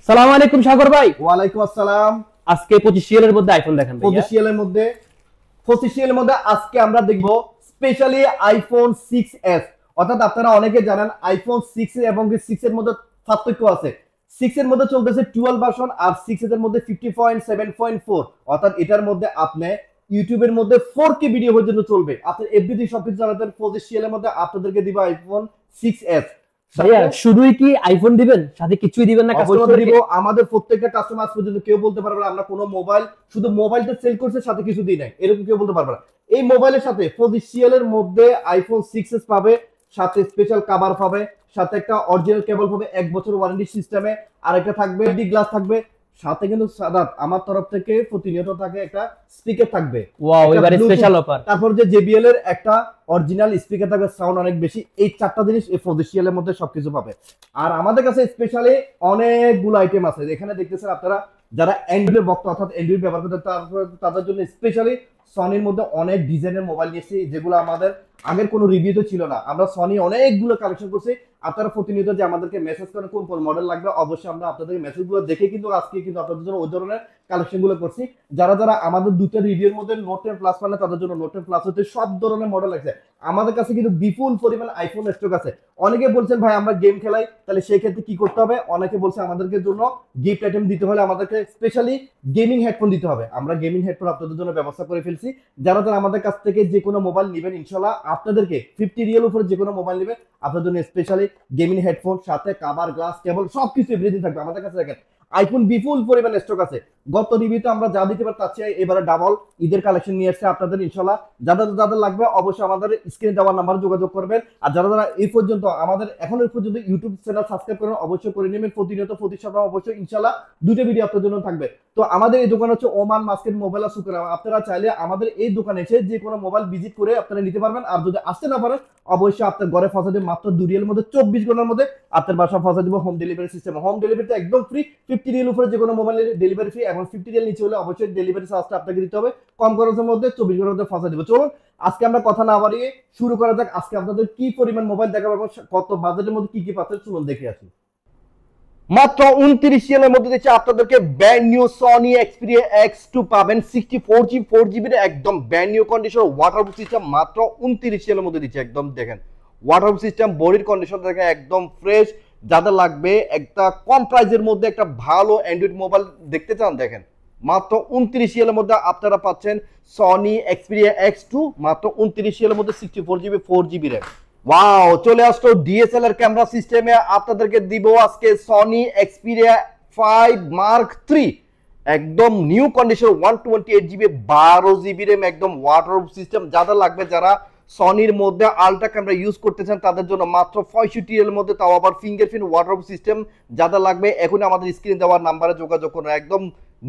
সালাম আলাইকুম সাগর ভাই। ওয়ালাইকুম আসসালাম। আজকে 25 সিএল এর মধ্যে আইফোন দেখান ভাই। 25 সিএল এর মধ্যে আজকে আমরা দেখব স্পেশালি আইফোন 6s। অর্থাৎ আপনারা অনেকে জানেন আইফোন 6 এবং 6 এর মধ্যে পার্থক্য আছে। 6 এর মধ্যে চলতেছে 12 ভার্সন আর 6 এর মধ্যে 50.7.4। অর্থাৎ এটার মধ্যে আপনি ইউটিউবের মধ্যে 4K ভিডিও পর্যন্ত চলবে। আপনার এভরিথিং সবকিছু চালাতে 25 সিএল এর মধ্যে আপনাদেরকে দিব আইফোন 6s। ভাইয়া শুধুই কি আইফোন দিবেন, সাথে কিছুই দিবেন না? কাস্টমারদের দিব। আমাদের প্রত্যেকটা কাস্টমার পর্যন্ত কেউ বলতে পারবে না আমরা কোনো মোবাইল শুধু মোবাইলটা সেল করছে সাথে কিছু দিই নাই, এরকম কেউ বলতে পারবে না। এই মোবাইলের সাথে 25 সিএল এর মধ্যে আইফোন 6s পাবে, সাথে স্পেশাল কভার পাবে, সাথে একটা অরিজিনাল কেবল পাবে 1 বছর ওয়ারেন্টি সিস্টেমে, আর একটা থাকবে ডি গ্লাস থাকবে, সাথে কিন্তু সাদাত আমার তরফ থেকে প্রতিনিয়ত থাকে একটা স্পিকার থাকবে। ওয়াও, এবারে স্পেশাল অফার। তারপর যে JBL এর একটা অরিজিনাল স্পিকার থাকবে, সাউন্ড অনেক বেশি। এই চারটা জিনিস এই 25 সিএল এর মধ্যে সবকিছু পাবে। আর আমাদের কাছে স্পেশালি অনেকগুলো আইটেম আছে। এখানে দেখতেছেন আপনারা যারা অ্যান্ড্রয়েড ভক্ত অর্থাৎ অ্যান্ড্রয়েড ব্যবহার করতে তাদের জন্য স্পেশালি সনির মধ্যে অনেক ডিজাইনের মোবাইল নিয়েছি, যেগুলো আমাদের আগের কোনো রিভিউতে ছিল না। আমরা সনি অনেকগুলো কালেকশন করছি। আপনারা প্রতিনিয়ত যে আমাদেরকে মেসেজ করেন কোন কোন মডেল লাগবে, অবশ্যই আমরা আপনাদের মেসেজগুলো দেখে কিন্তু আজকে কিন্তু আপনাদের জন্য ওই ধরনের কালেকশনগুলো করছি। যারা যারা আমাদের দুটো রিভিউর মধ্যে নোট 10 প্লাস মানে তাদের জন্য নোট 10 প্লাস হচ্ছে সব ধরনের মডেল আছে। আমাদের কাছে কিন্তু বিপুল পরিমাণ আইফোন স্টক আছে। অনেকে বলছেন ভাই আমরা গেম খেলাই, তাহলে সেই ক্ষেত্রে কি করতে হবে? অনেকে বলছে আমাদেরকে জন্য গিফট আইটেম দিতে হলে আমাদেরকে স্পেশালি গেমিং হেডফোন দিতে হবে। আমরা গেমিং হেডফোন আপনাদের জন্য ব্যবস্থা করে ফেলছি। যারা যারা আমাদের কাছ থেকে যে কোনো মোবাইল নেবেন ইনশাআল্লাহ আপনাদেরকে 50 রিয়াল উপরে যে কোনো মোবাইল নেবেন আপনাদের জন্য স্পেশালি গেমিং হেডফোন, সাথে কভার, গ্লাস, কেবল সবকিছু এভরিথিং থাকবে আমাদের কাছে। দেখেন আইফোন বিপুল পরিমাণ স্টক আছে। গত রিভিউতে আমরা যা দিতে পারি তার চেয়ে এবারে ডাবল ঈদের কালেকশন নিয়ে আসছে আপনাদের ইনশাআল্লাহ। যাদের যাদের লাগবে অবশ্যই আমাদের স্ক্রিনে দেওয়ার নাম্বারে যোগাযোগ করবেন। আর যারা যারা এই পর্যন্ত আমাদের এখনো পর্যন্ত ইউটিউব চ্যানেল সাবস্ক্রাইব করেন অবশ্যই করে নেবেন। প্রতিনিয়ত প্রতি সপ্তাহ অবশ্যই ইনশাআল্লাহ দুটো ভিডিও আপনাদের জন্য থাকবে। তো আমাদের এই দোকান হচ্ছে ওমান মার্কেট মোবাইল আর সুকার। আপনারা চাইলে আমাদের এই দোকানে এসে যে কোনো মোবাইল ভিজিট করে আপনারা নিতে পারবেন। আর যদি আসতে না পারেন অবশ্যই আপনার ঘরে পৌঁছে দেব মাত্র 2 রিয়ালের মধ্যে, 24 ঘন্টার মধ্যে আপনার বাসা পৌঁছে দেব। হোম ডেলিভারি সিস্টেম, হোম ডেলিভারিতে একদম ফ্রি। 50 রিয়াল উপরে যে কোনো মোবাইলের ডেলিভারি ফ্রি, এবং 50 রিয়াল নিচে হলে অবশ্যই ডেলিভারি চার্জটা আপনাকে দিতে হবে। কম খরচের মধ্যে 24 ঘন্টার মধ্যে পৌঁছে দেব। চলুন আজকে আমরা কথা না বাড়িয়ে শুরু করা যাক। আজকে আপনাদের কি পরিমাণ মোবাইল দেখাবো এবং কত বাজেটের মধ্যে কি কি পাচ্ছেন চলুন দেখে আসি। মাত্র 29 সিএলের মধ্যে দিচ্ছে আপনাদেরকে brand new Sony Xperia X2 পাবেন 64GB 4GB এর একদম brand new condition waterproof system. মাত্র 29 সিএলের মধ্যে দিচ্ছে একদম। দেখেন ওয়াটারপ্রুফ সিস্টেম, বডির কন্ডিশন দেখেন একদম ফ্রেশ। যাদের লাগবে একটা কম প্রাইসের মধ্যে একটা ভালো অ্যান্ড্রয়েড মোবাইল দেখতে চান, দেখেন মাত্র 29 সিএলের মধ্যে আপনারা পাচ্ছেন সনি এক্সপিরিয়া X2 মাত্র 29 সিএলের মধ্যে 64GB 4GB র্যাম। ওয়াও, চলে আসলো ডিএসএলআর ক্যামেরা সিস্টেমে। আপনাদেরকে দিব আজকে সনি এক্সপিরিয়া 5 মার্ক 3 একদম new condition 128GB 12GB RAM একদম ওয়াটারপ্রুফ সিস্টেম। যাদের লাগবে যারা সনির মধ্যে আলট্রা ক্যামেরা ইউজ করতেছেন তাদের জন্য মাত্র 65 এর মধ্যে, তাও আবার ফিঙ্গারপ্রিন্ট ওয়াটারপ্রুফ সিস্টেম। যাদের লাগবে এখন আমাদের স্ক্রিনে দেওয়ার নাম্বারে যোগাযোগ করুন। একদম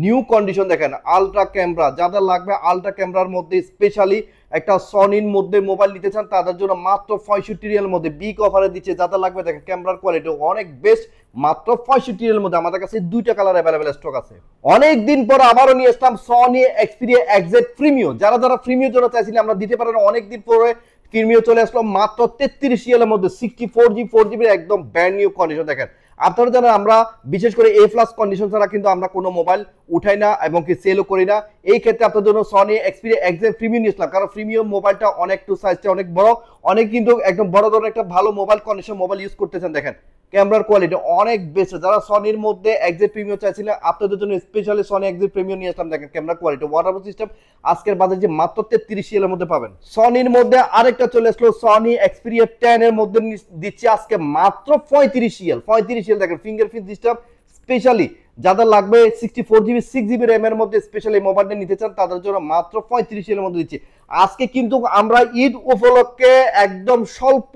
নিউ কন্ডিশন দেখেন আলট্রা ক্যামেরা। যাদের লাগবে আলট্রা ক্যামেরার মধ্যে স্পেশালি একটা সনির মধ্যে মোবাইল নিতে চান তাদের জন্য মাত্র 65 রিয়ালের মধ্যে বিগ অফারে দিচ্ছে। যাদের লাগবে দেখেন ক্যামেরার কোয়ালিটি অনেক বেস্ট, মাত্র 65 রিয়ালের মধ্যে। আমাদের কাছে দুইটা কালার অ্যাভেলেবেল স্টক আছে। অনেক দিন পর আবারও নিয়ে আসলাম সনি এক্সপিরিয়া XZ প্রিমিয়াম। যারা যারা প্রিমিয়াম জন্য চাইছিলেন আমরা দিতে পারেন। অনেক দিন পরে প্রিমিয়াম চলে আসলো মাত্র 33 রিয়ালের মধ্যে 64GB 4GB একদম ব্র্যান্ড নিউ কন্ডিশন। দেখেন আপনারা জানেন আমরা বিশেষ করে A+ কন্ডিশন ছাড়া কিন্তু আমরা কোনো মোবাইল উঠাই না এবং কি সেলও করি না। এই ক্ষেত্রে আপনাদের জন্য সনি এক্সপিরিয়া XZ প্রিমিয়াম নিয়েছিলাম, কারণ প্রিমিয়াম মোবাইলটা অনেক টু সাইজটা অনেক বড়, অনেক কিন্তু একদম বড় ধরনের একটা ভালো মোবাইল কন্ডিশন মোবাইল ইউজ করতেছেন। দেখেন ক্যামেরার কোয়ালিটি অনেক বেস্ট। যারা সনির মধ্যে XZ প্রিমিয়াম চাইছিলেন আপনাদের জন্য স্পেশালি সনি XZ প্রিমিয়াম নিয়ে আসলাম। দেখেন ক্যামেরা কোয়ালিটি ওয়াটারপ্রুফ সিস্টেম আজকের বাজারে যে মাত্র 33 এর মধ্যে পাবেন। সনির মধ্যে আরেকটা চলে আসলো সনি এক্সপিরিয়া 10 এর মধ্যে দিচ্ছে আজকে মাত্র 35 দেখেন ফিঙ্গারপ্রিন্ট সিস্টেম স্পেশালি। যাদের লাগবে 64GB 6GB র্যাম এর মধ্যে স্পেশালি মোবাইলটা নিতে চান তাদের জন্য মাত্র 35 এর মধ্যে দিচ্ছি। আজকে কিন্তু আমরা ঈদ উপলক্ষে একদম স্বল্প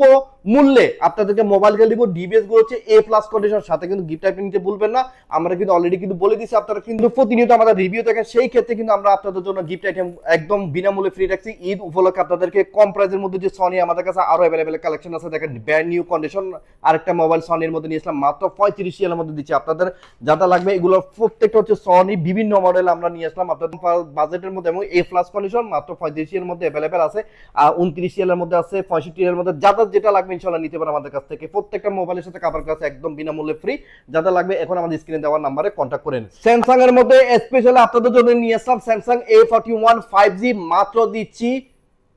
মূল্যে আপনাদেরকে মোবাইল কিনে দিব। ডিভিএস গুলো হচ্ছে A+ কন্ডিশন, সাথে কিন্তু গিফট আইটেম নিতে ভুলবেন না। আমরা কিন্তু অলরেডি কিন্তু বলে দিচ্ছি, আপনারা কিন্তু প্রতিনিয়ত আমাদের রিভিউ দেখেন, সেই ক্ষেত্রে কিন্তু আমরা আপনাদের জন্য গিফট আইটেম একদম বিনামূল্যে ফ্রি রাখছি। ঈদ উপলক্ষে আপনাদেরকে কম প্রাইসের মধ্যে যে সনি আমাদের কাছে আরো অ্যাভেলেবেল কালেকশন আছে। দেখেন ব্র্যান্ড নিউ কন্ডিশন আরেকটা মোবাইল সনির মধ্যে নিয়েছিলাম মাত্র 35 এর মধ্যে দিচ্ছি আপনাদের। যাদের লাগবে লাগবে এগুলো প্রত্যেকটা হচ্ছে সনি বিভিন্ন মডেল আমরা নিয়ে আসলাম আপনাদের বাজেটের মধ্যে, এবং এ প্লাস কন্ডিশন মাত্র 35 এর মধ্যে अवेलेबल আছে, আর 29 এর মধ্যে আছে, 65 এর মধ্যে, যাদের যেটা লাগবে ইনশাআল্লাহ নিতে পারেন আমাদের কাছ থেকে। প্রত্যেকটা মোবাইলের সাথে কভার গ্লাস একদম বিনামূল্যে ফ্রি, যাদের লাগবে এখন আমাদের স্ক্রিনে দেওয়া নম্বরে কন্টাক্ট করেন। স্যামসাং এর মধ্যে স্পেশালি আপনাদের জন্য নিয়ে আসলাম স্যামসাং A41 5G, মাত্র দিচ্ছি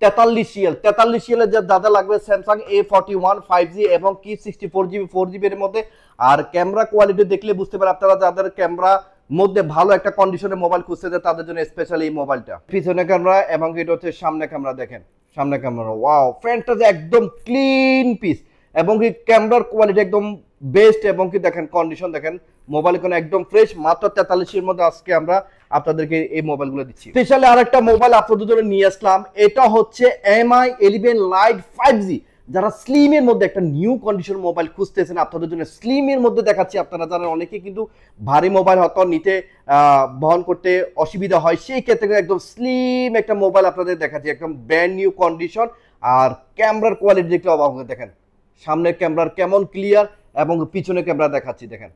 43 সিএল যাদের লাগবে স্যামসাং A41 5G এবং কি 64GB 4GB এর মধ্যে। আর ক্যামেরা কোয়ালিটি দেখলে বুঝতে পারেন আপনারা, যাদের ক্যামেরা মধ্যে ভালো একটা কন্ডিশনের মোবাইল খুঁজতে তাদের জন্য স্পেশালি এই মোবাইলটা। পিছনে ক্যামেরা এবং এটা হচ্ছে সামনে ক্যামেরা, দেখেন সামনে ক্যামেরা, ওয়াও ফ্রন্টটা যে একদম ক্লিন পিস এবং কি ক্যামেরার কোয়ালিটি একদম বেস্ট এবং কি দেখেন কন্ডিশন দেখেন, মোবাইল কোনো একদম ফ্রেশ। মাত্র 43 এর মধ্যে আজকে আমরা আপনাদেরকে এই মোবাইলগুলো দিচ্ছি। স্পেশালি আরেকটা মোবাইল আপনাদের জন্য নিয়ে আসলাম, এটা হচ্ছে MI 11 Lite 5G। যারা স্লিম এর মধ্যে একটা নিউ কন্ডিশন মোবাইল খুঁজতেছেন আপনাদের জন্য স্লিম এর মধ্যে দেখাচ্ছি। আপনারা জানেন অনেকে কিন্তু ভারী মোবাইল হয়তো নিতে বহন করতে অসুবিধা হয়, সেই ক্ষেত্রে একদম স্লিম একটা মোবাইল আপনাদের দেখাচ্ছি, একদম ব্র্যান্ড নিউ কন্ডিশন। আর ক্যামেরার কোয়ালিটি দেখলে অবাক হয়ে, দেখেন সামনের ক্যামেরার কেমন ক্লিয়ার এবং পিছনে ক্যামেরা দেখাচ্ছি, দেখেন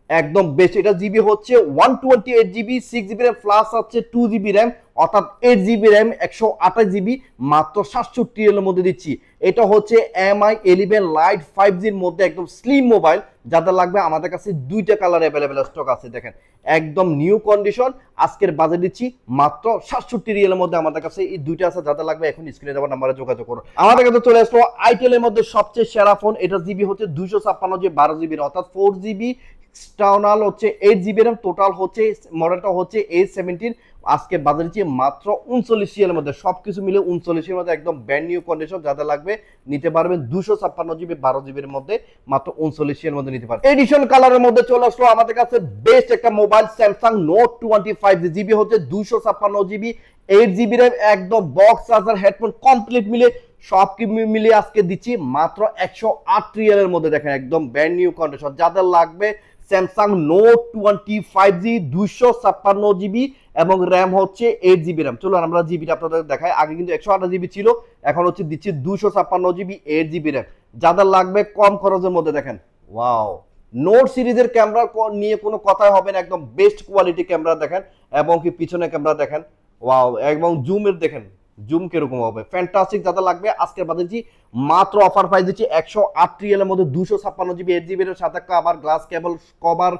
একদম বেস্ট। এটা জিবি হচ্ছে 128GB, 6GB র্যাম প্লাস আছে 2GB র্যাম, অর্থাৎ 8GB র্যাম 128GB, মাত্র 67 এর মধ্যে দিচ্ছি। এটা হচ্ছে MI 11 Lite 5G এর মধ্যে একদম স্লিম মোবাইল, যাদের লাগবে আমাদের কাছে দুইটা কালার अवेलेबल স্টক আছে, দেখেন একদম নিউ কন্ডিশন। আজকের বাজেট দিচ্ছি মাত্র 67 রিয়ালের মধ্যে আমাদের কাছে এই দুইটা আছে, যাদের লাগবে এখন স্ক্রিনে দেওয়া নম্বরে যোগাযোগ করুন। আমাদের কাছে চলে আসলো আইটেল এর মধ্যে সবচেয়ে সেরা ফোন, এটা জিবি হচ্ছে 256GB 12GB, অর্থাৎ 4GB এক্সটার্নাল হচ্ছে 8GB র্যাম, টোটাল হচ্ছে মডেলটা হচ্ছে A17। আজকে বাজারে দিচ্ছি মাত্র 39 এর মধ্যে, সবকিছু মিলে 39 এর মধ্যে একদম ব্র্যান্ড নিউ কন্ডিশন, যাদের লাগবে নিতে পারবেন 256GB 12GB এর মধ্যে, মাত্র 39 এর মধ্যে নিতে পারবেন। এডিশন কালারের মধ্যে চলে আসলো আমাদের কাছে বেস্ট একটা মোবাইল স্যামসাং নোট 25 জিবি হচ্ছে 256GB 8GB র্যাম, একদম বক্স চার্জার হেডফোন কমপ্লিট মিলে সব মিলে আজকে দিচ্ছি মাত্র 108 রিয়ালের মধ্যে, দেখেন একদম ব্র্যান্ড নিউ কন্ডিশন। যাদের লাগবে স্যামসাং নোট 25G 256GB এবং র্যাম হচ্ছে 8GB র্যাম। চলো আমরা জিবিটা আপনাদের দেখাই, আগে কিন্তু 128GB ছিল, এখন হচ্ছে দিচ্ছি 256GB 8GB র্যাম। যাদের লাগবে কম খরচের মধ্যে, দেখেন ওয়াও নোট সিরিজের ক্যামেরা নিয়ে কোনো কথাই হবে না, একদম বেস্ট কোয়ালিটি ক্যামেরা দেখেন এবং কি পিছনে ক্যামেরা দেখেন, ওয়াও এবং জুমের দেখেন জুম কিরকম হবে, ফ্যান্টাস্টিক। যাদের লাগবে আজকের বাজে দিচ্ছি মাত্র অফার প্রাইস দিচ্ছি 108 রিয়ালের মধ্যে 256GB 8GB এর সাথে কভার গ্লাস কেবল কভার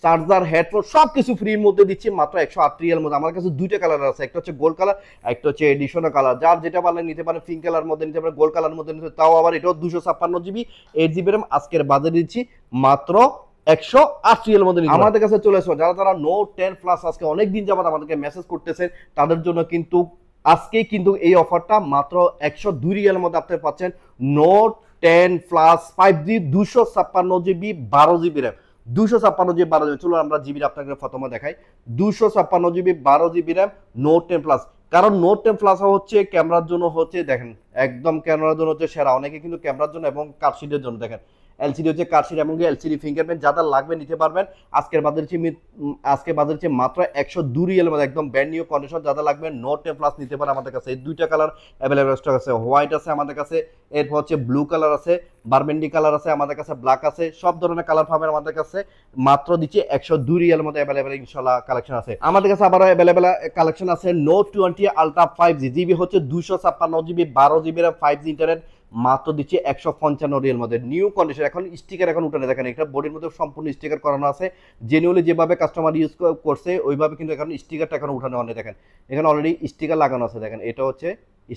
চার্জার হেডফোন সবকিছু ফ্রির মধ্যে দিচ্ছি মাত্র 108 রিয়ালের মধ্যে। আমার কাছে দুইটা কালার আছে, একটা হচ্ছে গোল্ড কালার, একটা হচ্ছে এডিশনাল কালার, যার যেটা ভালো নিতে পারেন, পিঙ্ক কালার মধ্যে নিতে পারেন, গোল্ড কালার মধ্যে নিতে, তাও আবার এটাও 256GB 8GB র্যাম। আজকের বাজে দিচ্ছি মাত্র 108 রিয়ালের মধ্যে। আমাদের কাছে চলে এসো যারা যারা নোট 10 প্লাস আজকে অনেকদিন যাবত আমাদেরকে মেসেজ করতেছেন, তাদের জন্য কিন্তু আজকেই কিন্তু এই অফারটা মাত্র 102 রিয়ালের মধ্যে আপনি পাচ্ছেন note 10 plus 5G 256GB 12GB RAM, 256GB 12GB। চলো আমরা জিবি আপনাকে প্রথমে দেখাই, 256GB 12GB RAM note 10 plus. কারণ নোট 10 প্লাস হচ্ছে ক্যামেরার জন্য হচ্ছে, দেখেন একদম ক্যামেরার জন্য হচ্ছে সেরা, অনেকে কিন্তু ক্যামেরার জন্য এবং কার্ডশিটের জন্য, দেখেন এলসিডি হচ্ছে কার্ডশিট এবং এলসিডি ফিঙ্গারপ্রিন্ট, যাদের লাগবে নিতে পারবেন। আজকের বাজারে হচ্ছে মাত্র 102 রিয়ালের মধ্যে একদম ব্র্যান্ড নিউ কন্ডিশন। যাদের লাগবে নোট 10 প্লাস নিতে পারে আমাদের কাছে এই দুইটা কালার अवेलेबल স্টক আছে, হোয়াইট আছে আমাদের কাছে, এরপর হচ্ছে ব্লু কালার আছে, বারমেন্ডি কালার আছে আমাদের কাছে, ব্ল্যাক আছে, সব ধরনের কালার পাবেন আমাদের কাছে। মাত্র দিচ্ছি 102 রিয়ালের মধ্যে अवेलेबल ইনশাআল্লাহ কালেকশন আছে আমাদের কাছে। আবার अवेलेबल কালেকশন আছে নোট 20 আলট্রা 5G, জিবি হচ্ছে 256GB 12GB RAM, 5G internet, মাত্র দিচ্ছি 155 রিয়াল মধ্যে নিউ কন্ডিশন। এখন স্টিকার এখন উঠানে, দেখেন এটা বডির মধ্যে সম্পূর্ণ স্টিকার করানো আছে, জেনুইনলি যেভাবে কাস্টমার ইউজ করছে ওইভাবে কিন্তু এখন স্টিকারটা এখন উঠানো হয়, দেখেন এখানে অলরেডি স্টিকার লাগানো আছে, দেখেন এটা হচ্ছে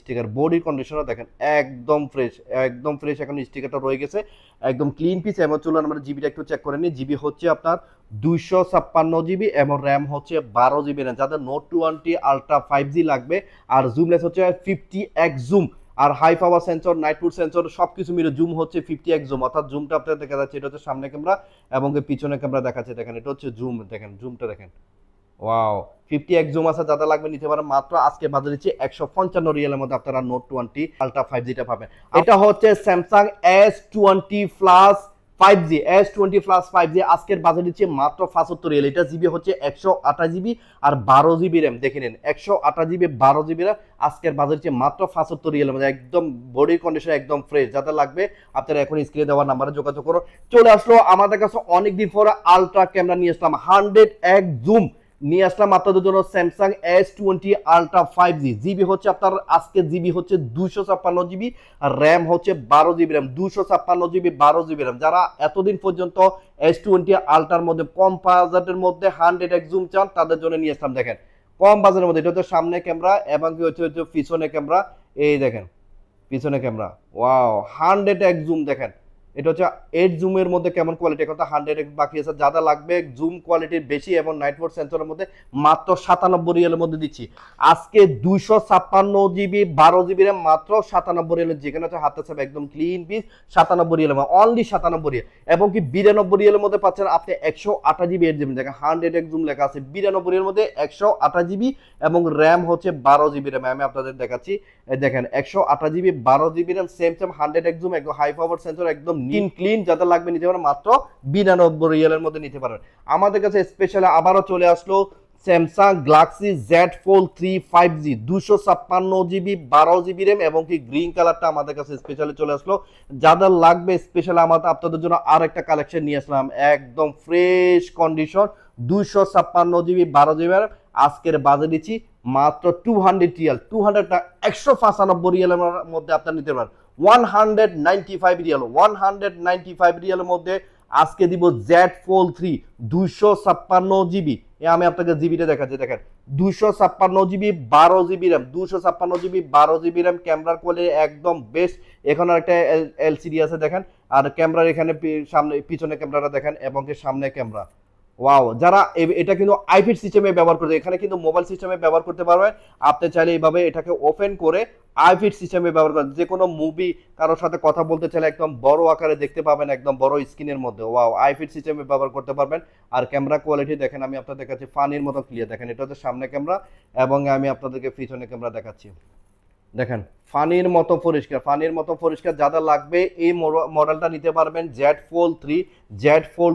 স্টিকার। বডির কন্ডিশনার দেখেন একদম ফ্রেশ, একদম ফ্রেশ, এখন স্টিকারটা রয়ে গেছে একদম ক্লিন পিস। এবং চলুন আমরা জিবিটা একটু চেক করে নিই। জিবি হচ্ছে আপনার 256GB এবং র্যাম হচ্ছে 12GB র্যাম। যাদের নোট 20 আলট্রা 5G লাগবে, আর জুমলেস হচ্ছে 50x জুম, আর high power sensor, night mode sensor সবকিছু মিলে জুম হচ্ছে 50x জুম, অর্থাৎ জুমটা আপনাদের দেখা যাচ্ছে এটা হচ্ছে সামনে ক্যামেরা এবং পিছনে ক্যামেরা দেখাচ্ছে, দেখেন এটা হচ্ছে জুম, দেখেন জুমটা দেখেন ওয়াও 50x জুম আছে। যাদের লাগবে নিতে পারেন মাত্র আজকে বাজারে দিচ্ছি 155 রিয়ালের মধ্যে আপনারা নোট 20 আলট্রা 5G টা পাবেন। এটা হচ্ছে Samsung S20 plus 5G S20 Plus 5G আজকের বাজেট দিচ্ছে মাত্র 75 রিয়াল। এটা জিবি হচ্ছে 128 জিবি আর 12 জিবি র্যাম। দেখে নিন 128 জিবি 12 জিবি র্যাম, আজকের বাজেট দিচ্ছে মাত্র 75 রিয়ালের মধ্যে, একদম বডি কন্ডিশন একদম ফ্রেশ। যাদের লাগবে আপনারা এখন স্ক্রিনে দেওয়া নাম্বারে যোগাযোগ করুন। চলে আসলো আমাদের কাছে অনেকদিন পরে আলট্রা ক্যামেরা নিয়ে আসলাম, 100x জুম নিয়ে আসলাম আপনাদের জন্য Samsung S20 ultra 5G। GB হচ্ছে আপনার আজকে জিবি হচ্ছে 256 জিবি আর র্যাম হচ্ছে 12 GB RAM, 256 GB 12 GB RAM. যারা এতদিন পর্যন্ত S20 আলট্রার মধ্যে কম বাজেটের মধ্যে 100x জুম চান তাদের জন্য নিয়ে আসলাম। দেখেন কম বাজেটের মধ্যে, এটা হচ্ছে সামনে ক্যামেরা এবং কি হচ্ছে পিছনে ক্যামেরা। এই দেখেন পিছনে ক্যামেরা, ওয়াও 100x জুম। দেখেন এটা হচ্ছে 8 জুমের মধ্যে কেমন কোয়ালিটি, কথা 100x বাকি আছে। যারা লাগবে জুম কোয়ালিটির বেশি এবং নাইট মোড সেন্সরের মধ্যে মাত্র 97 রিয়ালের মধ্যে দিচ্ছি আজকে। 256 জিবি 12 জিবি র্যাম মাত্র 97 রিয়ালের, যেখানে হচ্ছে হাতে ছাপ একদম ক্লিন পিস 97 রিয়ালের, অনলি 97 রিয়াল। এবং কি 92 রিয়ালের মধ্যে পাচ্ছেন আপনি 128 জিবি 8 জিবি। দেখেন 100x জুম লেখা আছে, 92 রিয়ালের মধ্যে 128 জিবি এবং র্যাম হচ্ছে 12 জিবি র্যাম। আমি আপনাদের দেখাচ্ছি, দেখেন 128 GB 12 GB RAM, same 100x zoom, একদম হাই পাওয়ার সেন্সর, একদম ক্লিন। যাদের লাগবে নিতে পারেন মাত্র 92 রিয়ালের মধ্যে নিতে পারেন। আমাদের কাছে স্পেশালি আবারও চলে আসলো Samsung Galaxy Z Fold 3 5G 256 GB 12 GB RAM এবং কি গ্রিন কালারটা আমাদের কাছে স্পেশালি চলে আসলো। যাদের লাগবে স্পেশালি আমাদের আপনাদের জন্য আর একটা কালেকশন নিয়ে আসলাম, একদম fresh condition 256 GB 12 GB RAM. আজকের বাজেট দিচ্ছি মাত্র 200 রিয়াল, 195 রিয়ালের মধ্যে আপনারা নিতে পারেন। 195 রিয়াল, 195 রিয়ালের মধ্যে আজকে দিব Z Fold 3 256 জিবি। আমি আপনাকে জিবিটা দেখাচ্ছি, দেখেন 256 GB 12 GB RAM, 256 GB 12 GB RAM. ক্যামেরার কোয়ালিটি একদম বেস্ট। এখানে একটা এলসিডি আছে দেখেন, আর ক্যামেরার এখানে সামনে পিছনে ক্যামেরাটা দেখেন এবং কি সামনে ক্যামেরা, ওয়াও। যারা এটা কিন্তু আইপিএস সিস্টেমে ব্যবহার করতে, এখানে কিন্তু মোবাইল সিস্টেমে ব্যবহার করতে পারবেন। আপনি চাইলে এইভাবে এটাকে ওপেন করে আইপিএস সিস্টেমে ব্যবহার করেন, যে কোনো মুভি কারোর সাথে কথা বলতে চাইলে একদম বড় আকারে দেখতে পাবেন, একদম বড় স্ক্রিনের মধ্যে, ওয়াও আইপিএস সিস্টেমে ব্যবহার করতে পারবেন। আর ক্যামেরা কোয়ালিটি দেখেন, আমি আপনাদের কাছে ফানির মতো ক্লিয়ার। দেখেন এটা হচ্ছে সামনে ক্যামেরা এবং আমি আপনাদেরকে পিছনে ক্যামেরা দেখাচ্ছি, দেখেন ফানির মতো পরিষ্কার, ফানির মতো পরিষ্কার। যাদের লাগবে এই মডেলটা নিতে পারবেন, Z Fold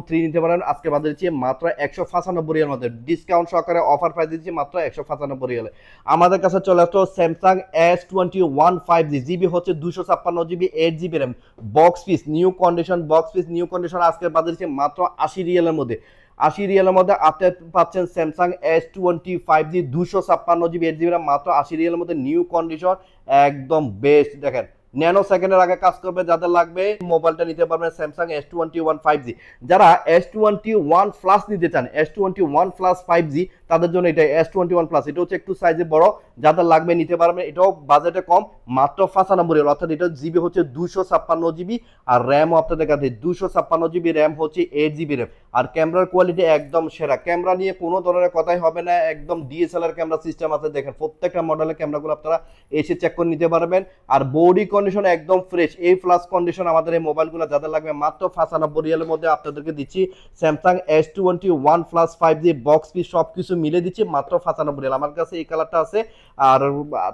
3 নিতে পারেন। আজকে বাজারে দিচ্ছি মাত্র 195 রিয়ালের মধ্যে, ডিসকাউন্ট সহকারে অফার প্রাইস দিচ্ছি মাত্র 195 রিয়ালে। আমাদের কাছে চলে আসলো স্যামসাং S21 5G, জিবি হচ্ছে 256 GB 8 GB RAM, box piece new condition, box piece new condition. আজকের বাজারে দিচ্ছি মাত্র 80 রিয়ালের মধ্যে, 80 রিয়ালের মধ্যে আপনি পাচ্ছেন Samsung S20 5G 256 GB 8 GB RAM মাত্র 80 রিয়ালের মধ্যে, নিউ কন্ডিশন, একদম বেস্ট। দেখেন ন্যানো সেকেন্ডের আগে কাজ করবে। যাদের লাগবে মোবাইলটা নিতে পারবেন স্যামসাং S21 5G। যারা S21 প্লাস নিতে চান, S21 প্লাস 5G, তাদের জন্য এটা S21 প্লাস, এটা হচ্ছে একটু সাইজে বড়। যাদের লাগবে নিতে পারবেন, এটাও বাজেটে কম, মাত্র 95 রিয়াল। অর্থাৎ এটা জিবি হচ্ছে 256 জিবি আর র্যামও আপনাদের কাছে 256 জিবি র্যাম হচ্ছে 8 জিবি র্যাম। আর ক্যামেরার কোয়ালিটি একদম সেরা, ক্যামেরা নিয়ে কোনো ধরনের কথাই হবে না, একদম ডিএসএলআর ক্যামেরা সিস্টেম আছে। দেখেন প্রত্যেকটা মডেলের ক্যামেরাগুলো আপনারা এসে চেক করে নিতে পারবেন। আর বডি কন্ডিশন একদম ফ্রেশ, এই প্লাস কন্ডিশন আমাদের এই মোবাইলগুলো। যাদের লাগবে মাত্র 95 রিয়ালের মধ্যে আপনাদেরকে দিচ্ছি Samsung S21 plus 5G, box piece সবকিছু মিলে দিচ্ছি মাত্র 95 রিয়াল। আমার কাছে এই কালারটা আছে আর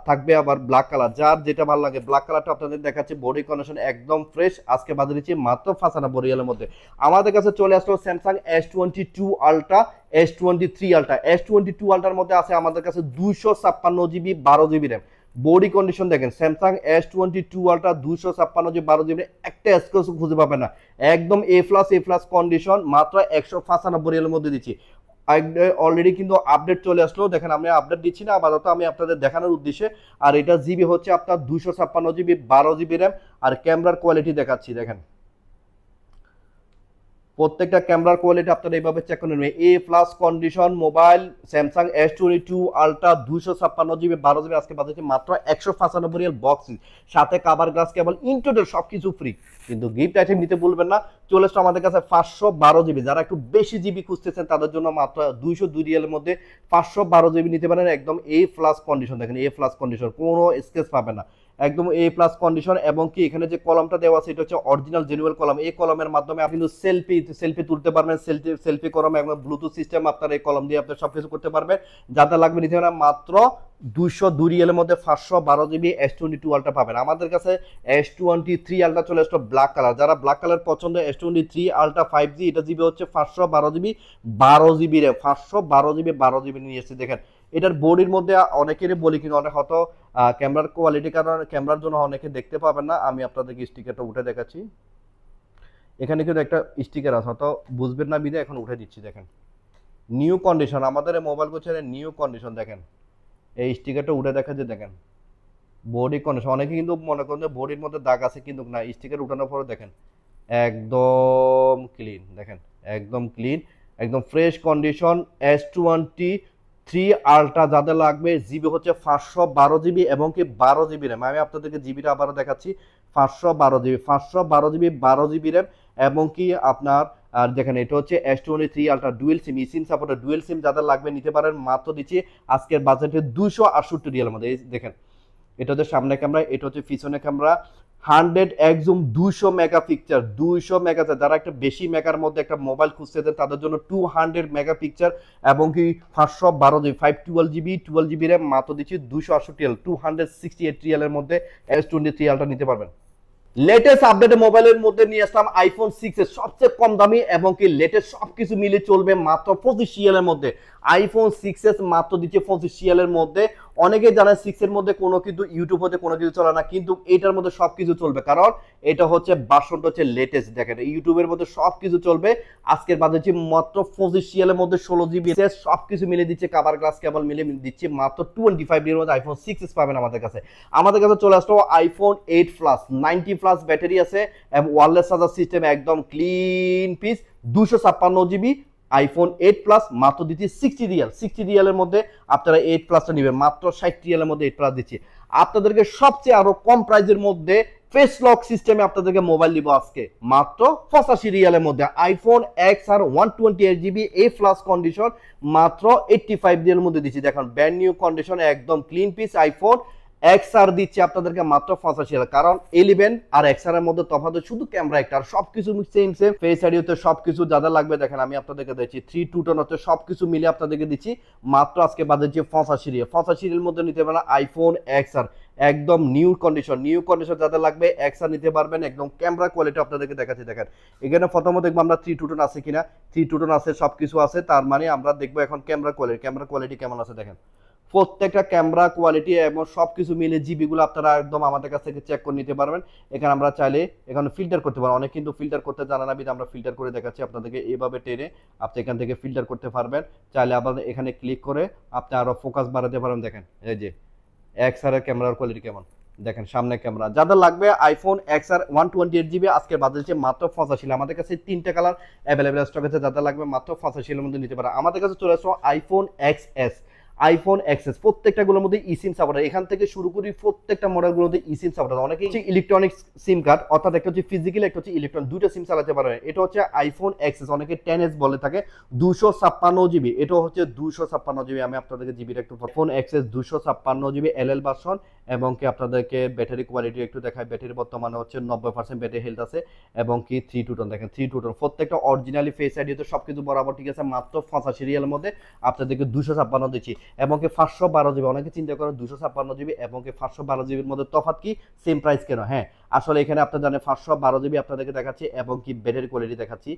থাকবে আবার ব্ল্যাক কালার, যার যেটা ভালো লাগে ব্ল্যাক কালারটা আপনাদের দেখাচ্ছি। বডি কন্ডিশন একদম ফ্রেশ, আজকে বাজারে দিচ্ছি মাত্র 95 রিয়ালের মধ্যে। আমাদের কাছে চলে আসলো Samsung S22 ultra, S23 ultra. S22 আলট্রার মধ্যে আছে আমাদের কাছে 256 GB 12 GB RAM, body condition দেখেন Samsung S22 ultra 256 GB 12 GB, একটা স্ক্র্যাচ খুঁজে পাবেন না, একদম এ প্লাস কন্ডিশন, মাত্র 195 রিয়ালের মধ্যে দিচ্ছি। অলরেডি কিন্তু আপডেট চলে আসলো, দেখেন আমি আপডেট দিচ্ছি না, আপাতত আমি আপনাদের দেখানোর উদ্দেশ্যে। আর এটা জিবি হচ্ছে আপনার 256 জিবি 12 জিবি র্যাম। আর ক্যামেরার কোয়ালিটি দেখাচ্ছি, দেখেন প্রত্যেকটা ক্যামেরার কোয়ালিটি আপনারা এইভাবে চেক করে নেবেন। A plus condition mobile Samsung S22 ultra 256 GB 12 GB, আজকে বাজারে মাত্র 195 রিয়াল, বক্স সাথে cover glass cable in total সবকিছু ফ্রি। কিন্তু গিফট আইটেম নিতে ভুলবেন না। চলে আসলো আমাদের কাছে 512 জিবি, যারা একটু বেশি জিবি খুঁজতেছেন তাদের জন্য মাত্র 202 রিয়ালের মধ্যে 512 জিবি নিতে পারেন, একদম এ প্লাস কন্ডিশন। দেখেন এ প্লাস কন্ডিশন, কোনো স্কেচ পাবে না, একদম এ প্লাস কন্ডিশন, এবং কি এখানে যে কলমটা দেওয়া আছে এটা হচ্ছে অরিজিনাল জেনুয়েল কলম। এই কলমের মাধ্যমে আপনি কিন্তু সেলফি তুলতে পারবেন, সেলফি কলম এবং ব্লুটুথ সিস্টেম আপনার এই কলম দিয়ে আপনি সবকিছু করতে পারবেন। যাতে লাগবে নিতে হবে না, মাত্র 202 রিয়েলের মধ্যে 512 জিবি S22 আলট্রা পাবেন। আমাদের কাছে S23 আলট্রা চলে আসলো ব্ল্যাক কালার, যারা ব্ল্যাক কালার পছন্দ S23 আলট্রা 5G, এটা জিবি হচ্ছে 512 GB 12 GB RAM, 512 GB 12 GB নিয়ে এসেছে। দেখেন এটার বডির মধ্যে অনেকেরই বলি কিন্তু অনেক হয়তো ক্যামেরার কোয়ালিটি কারণ ক্যামেরার জন্য অনেকে দেখতে পাবেন না। আমি আপনাদেরকে স্টিকারটা উঠে দেখাচ্ছি, এখানে কিন্তু একটা স্টিকার আছে, হয়তো বুঝবেন না বিদে এখন উঠে দিচ্ছি। দেখেন নিউ কন্ডিশন, আমাদের এই মোবাইল করছে নিউ কন্ডিশন। দেখেন এই স্টিকারটা উঠে দেখা যে দেখেন বডি কন্ডিশন, অনেকে কিন্তু মনে করেন যে বডির মধ্যে দাগ আছে, কিন্তু না, স্টিকার উঠানোর পরে দেখেন একদম ক্লিন, দেখেন একদম ক্লিন, একদম ফ্রেশ কন্ডিশন। S23 আলট্রা যাদের লাগবে, জিবি হচ্ছে 512 জিবি এবং কি 12 জিবি র্যাম। আমি আপনাদেরকে জিবিটা আবারও দেখাচ্ছি, 512 জিবি 512 জিবি 12 জিবি র্যাম, এবং কি আপনার আর দেখেন এটা হচ্ছে S23 আলট্রা ডুয়েল সিম, সিম সাপোর্টেড ডুয়েল সিম যাদের লাগবে নিতে পারেন। মাত্র দিচ্ছি আজকের বাজেটে 268 রিয়ালের মধ্যে। এই দেখেন এটা হচ্ছে সামনে ক্যামেরা, এটা হচ্ছে পিছনে ক্যামেরা, 100 একজুম 200 মেগাপিক্সেল, 200 মেগাপিক্সেল। যারা একটা বেশি মেগার মধ্যে একটা মোবাইল খুঁজতে তাদের জন্য 200 মেগাপিক্সেল এবং কি 512 জিবি 512 জিবি 12 জিবি র্যাম, মাত্র দিচ্ছি 268 রিয়াল 268 রিয়ালের মধ্যে S23 আলট্রা নিতে পারবেন। লেটেস্ট আপডেটেড মোবাইলের মধ্যে নিয়ে আসলাম আইফোন 6 এর সবচেয়ে কম দামি এবং কি লেটেস্ট সবকিছু মিলে চলবে মাত্র 25 রিয়ালের মধ্যে। আইফোন 6s মাত্র দিচ্ছে 25 রিয়ালের মধ্যে। অনেকেই জানেন 6 এর মধ্যে কোনো কিন্তু ইউটিউব হতে কোনো কিছু চলে না, কিন্তু এটার মধ্যে সবকিছু চলবে, কারণ এটা হচ্ছে ভার্সনটা হচ্ছে লেটেস্ট। দেখেন ইউটিউবের মধ্যে সবকিছু চলবে। আজকের বাজে হচ্ছে মাত্র 25 রিয়ালের মধ্যে 16 জিবি সবকিছু মিলে দিচ্ছে, কাভার গ্লাস কেবল মিলে দিচ্ছে মাত্র 25 এর মধ্যে আইফোন 6s পাবেন আমাদের কাছে। আমাদের কাছে চলে আসলো আইফোন 8 প্লাস 90 প্লাস ব্যাটারি আছে এবং ওয়্যারলেস চার্জার সিস্টেম, একদম clean piece, 256 GB iPhone 8 plus মাত্র দিচ্ছি 60 রিয়াল। 60 রিয়ালের মধ্যে আপনারা 8 প্লাসটা নেবেন, মাত্র 60 রিয়ালের মধ্যে 8 প্লাস দিচ্ছি আপনাদেরকে সবচেয়ে আরো কম প্রাইজের মধ্যে। ফেস লক সিস্টেমে আপনাদেরকে মোবাইল দিব আজকে মাত্র 85 রিয়ালের মধ্যে। আইফোন XR 128 জিবি এ প্লাস কন্ডিশন মাত্র 85 রিয়ালের মধ্যে দিচ্ছি। দেখুন ব্র্যান্ড নিউ কন্ডিশন, একদম ক্লিন পিস আইফোন XR দিচ্ছে আপনাদেরকে মাত্র 85 রিয়াল। কারণ 11 আর XR এর মধ্যে তফাৎ শুধু ক্যামেরা একটা, আর সবকিছু সেম সেম। ফেস আইডি হতে সবকিছু যাদের লাগবে দেখেন আমি আপনাদেরকে দিচ্ছি 3 হতে সবকিছু মিলে আপনাদেরকে দিচ্ছি মাত্র আজকে বাজে যে 85 রিয়াল। 85 রিয়ালের মধ্যে নিতে পারেন আইফোন XR, একদম নিউ কন্ডিশন। নিউ কন্ডিশন যাদের লাগবে XR নিতে পারবেন, একদম ক্যামেরা কোয়ালিটি আপনাদেরকে দেখাচ্ছি। দেখেন এখানে প্রথমত দেখবো আমরা 3 আছে কিনা, 3 আছে, সবকিছু আছে, তার মানে আমরা দেখবো এখন ক্যামেরা কোয়ালিটি কেমন আছে। দেখেন প্রত্যেকটা ক্যামেরা কোয়ালিটি এবং সবকিছু মিলে জিবি গুলো আপনারা একদম আমাদের কাছ থেকে চেক করে নিতে পারবেন। এখানে আমরা চাইলে এখানে ফিল্টার করতে পারবো, অনেক কিন্তু ফিল্টার করতে জানা না, বিধে আমরা ফিল্টার করে দেখাচ্ছি আপনাদেরকে। এইভাবে টেনে আপনি এখান থেকে ফিল্টার করতে পারবেন। চাইলে আবার এখানে ক্লিক করে আপনি আরো ফোকাস বাড়াতে পারবেন। দেখেন এই যে XR এর ক্যামেরার কোয়ালিটি কেমন, দেখেন সামনে ক্যামেরা। যাদের লাগবে আইফোন XR 128 জিবি আজকের বাজে হচ্ছে মাত্র 85। আমাদের কাছে 3টে কালার অ্যাভেলেবেল স্টক আছে, যাদের লাগবে মাত্র 85 এর মধ্যে নিতে পারে। আমাদের কাছে চলে আসো আইফোন XS, আইফোন XS প্রত্যেকটা গুলোর মধ্যে ইসিম সাপোর্ট। এখান থেকে শুরু করি প্রত্যেকটা মডেলগুলোর মধ্যে ইসিম সাপোর্ট। অনেকেই ইলেকট্রনিক সিম কার্ড, অর্থাৎ একটা হচ্ছে ফিজিক্যাল, একটা হচ্ছে ইলেকট্রনিক, দুটো সিম চালাতে পারবেন। এটা হচ্ছে আইফোন XS, অনেকে 10s বলে থাকে, 256 জিবি, এটা হচ্ছে 256 জিবি। আমি আপনাদেরকে জিবিটা একটু, phone XS 256 GB LL version, এবং কি আপনাদেরকে ব্যাটারি কোয়ালিটি একটু দেখায়। ব্যাটারি বর্তমানে হচ্ছে 90% ব্যাটারি হেলথ আছে, এবং কি 3 দেখেন 3 প্রত্যেকটা অরিজিনালি ফেস আইডি তো সবকিছু বরাবর ঠিক আছে। মাত্র 85 রিয়ালের মধ্যে আপনাদেরকে 256 দিচ্ছি, এবং কি 512 জিবি। অনেকে চিন্তা করেন 256 জিবি এবং কি 512 জিবির মধ্যে তফাৎ কি, সেম প্রাইস কেন? হ্যাঁ আসলে এখানে আপনারা জানেন 512 জিবি আপনাদেরকে দেখাচ্ছি, এবং কি ব্যাটারি কোয়ালিটি দেখাচ্ছি।